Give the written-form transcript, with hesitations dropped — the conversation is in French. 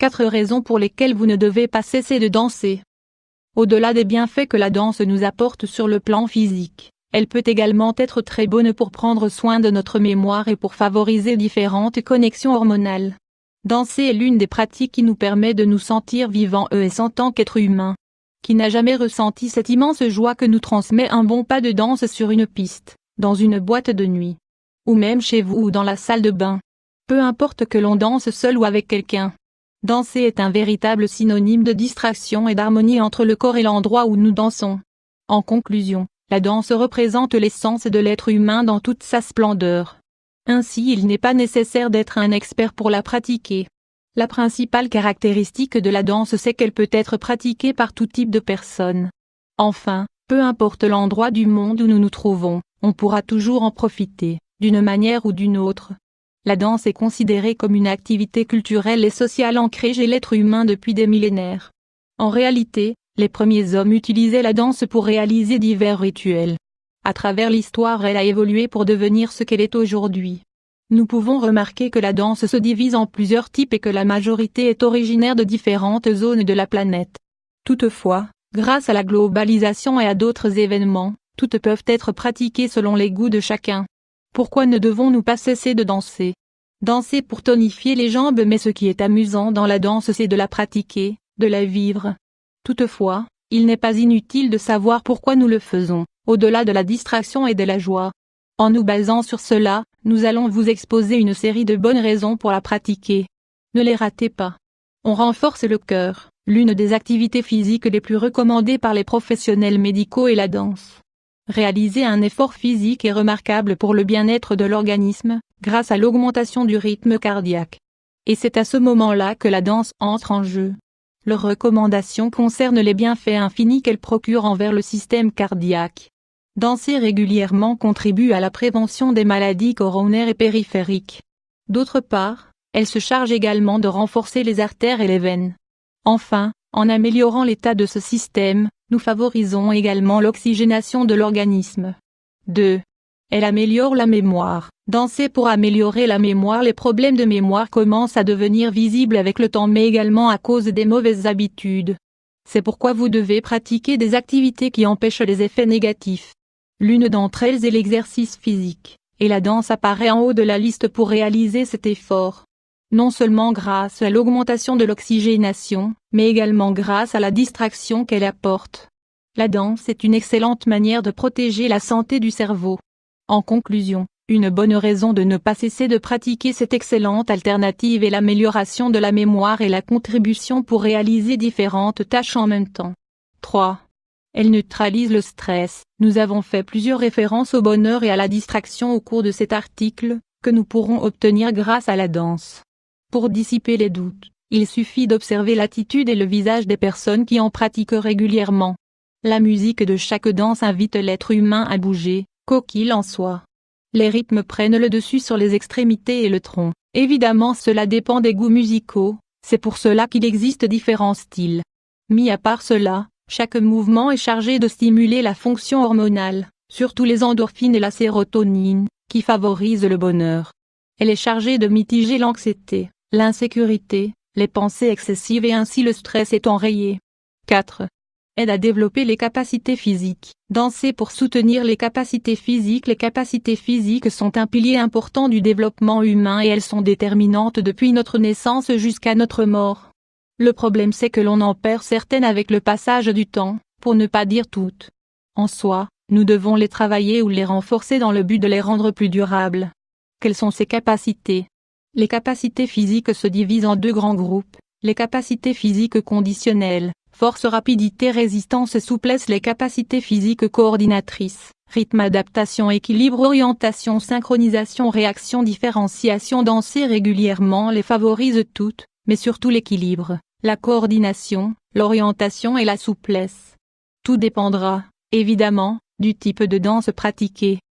4 raisons pour lesquelles vous ne devez pas cesser de danser. Au-delà des bienfaits que la danse nous apporte sur le plan physique, elle peut également être très bonne pour prendre soin de notre mémoire et pour favoriser différentes connexions hormonales. Danser est l'une des pratiques qui nous permet de nous sentir vivants et en tant qu'être humain. Qui n'a jamais ressenti cette immense joie que nous transmet un bon pas de danse sur une piste, dans une boîte de nuit, ou même chez vous ou dans la salle de bain. Peu importe que l'on danse seul ou avec quelqu'un. Danser est un véritable synonyme de distraction et d'harmonie entre le corps et l'endroit où nous dansons. En conclusion, la danse représente l'essence de l'être humain dans toute sa splendeur. Ainsi, il n'est pas nécessaire d'être un expert pour la pratiquer. La principale caractéristique de la danse, c'est qu'elle peut être pratiquée par tout type de personnes. Enfin, peu importe l'endroit du monde où nous nous trouvons, on pourra toujours en profiter, d'une manière ou d'une autre. La danse est considérée comme une activité culturelle et sociale ancrée chez l'être humain depuis des millénaires. En réalité, les premiers hommes utilisaient la danse pour réaliser divers rituels. À travers l'histoire, elle a évolué pour devenir ce qu'elle est aujourd'hui. Nous pouvons remarquer que la danse se divise en plusieurs types et que la majorité est originaire de différentes zones de la planète. Toutefois, grâce à la globalisation et à d'autres événements, toutes peuvent être pratiquées selon les goûts de chacun. Pourquoi ne devons-nous pas cesser de danser? Danser pour tonifier les jambes, mais ce qui est amusant dans la danse, c'est de la pratiquer, de la vivre. Toutefois, il n'est pas inutile de savoir pourquoi nous le faisons, au-delà de la distraction et de la joie. En nous basant sur cela, nous allons vous exposer une série de bonnes raisons pour la pratiquer. Ne les ratez pas. On renforce le cœur. L'une des activités physiques les plus recommandées par les professionnels médicaux est la danse. Réaliser un effort physique est remarquable pour le bien-être de l'organisme, grâce à l'augmentation du rythme cardiaque. Et c'est à ce moment-là que la danse entre en jeu. Leurs recommandations concernent les bienfaits infinis qu'elle procure envers le système cardiaque. Danser régulièrement contribue à la prévention des maladies coronaires et périphériques. D'autre part, elle se charge également de renforcer les artères et les veines. Enfin, en améliorant l'état de ce système, nous favorisons également l'oxygénation de l'organisme. 2. Elle améliore la mémoire. Danser pour améliorer la mémoire. Les problèmes de mémoire commencent à devenir visibles avec le temps, mais également à cause des mauvaises habitudes. C'est pourquoi vous devez pratiquer des activités qui empêchent les effets négatifs. L'une d'entre elles est l'exercice physique, et la danse apparaît en haut de la liste pour réaliser cet effort. Non seulement grâce à l'augmentation de l'oxygénation, mais également grâce à la distraction qu'elle apporte. La danse est une excellente manière de protéger la santé du cerveau. En conclusion, une bonne raison de ne pas cesser de pratiquer cette excellente alternative est l'amélioration de la mémoire et la contribution pour réaliser différentes tâches en même temps. 3. Elle neutralise le stress. Nous avons fait plusieurs références au bonheur et à la distraction au cours de cet article, que nous pourrons obtenir grâce à la danse. Pour dissiper les doutes, il suffit d'observer l'attitude et le visage des personnes qui en pratiquent régulièrement. La musique de chaque danse invite l'être humain à bouger, quoi qu'il en soit. Les rythmes prennent le dessus sur les extrémités et le tronc. Évidemment, cela dépend des goûts musicaux, c'est pour cela qu'il existe différents styles. Mis à part cela, chaque mouvement est chargé de stimuler la fonction hormonale, surtout les endorphines et la sérotonine, qui favorisent le bonheur. Elle est chargée de mitiger l'anxiété, l'insécurité, les pensées excessives et ainsi le stress est enrayé. 4. Aide à développer les capacités physiques. Danser pour soutenir les capacités physiques. Les capacités physiques sont un pilier important du développement humain et elles sont déterminantes depuis notre naissance jusqu'à notre mort. Le problème, c'est que l'on en perd certaines avec le passage du temps, pour ne pas dire toutes. En soi, nous devons les travailler ou les renforcer dans le but de les rendre plus durables. Quelles sont ces capacités? Les capacités physiques se divisent en 2 grands groupes. Les capacités physiques conditionnelles, force, rapidité, résistance et souplesse. Les capacités physiques coordinatrices, rythme, adaptation, équilibre, orientation, synchronisation, réaction, différenciation. Danser régulièrement les favorise toutes, mais surtout l'équilibre, la coordination, l'orientation et la souplesse. Tout dépendra, évidemment, du type de danse pratiquée.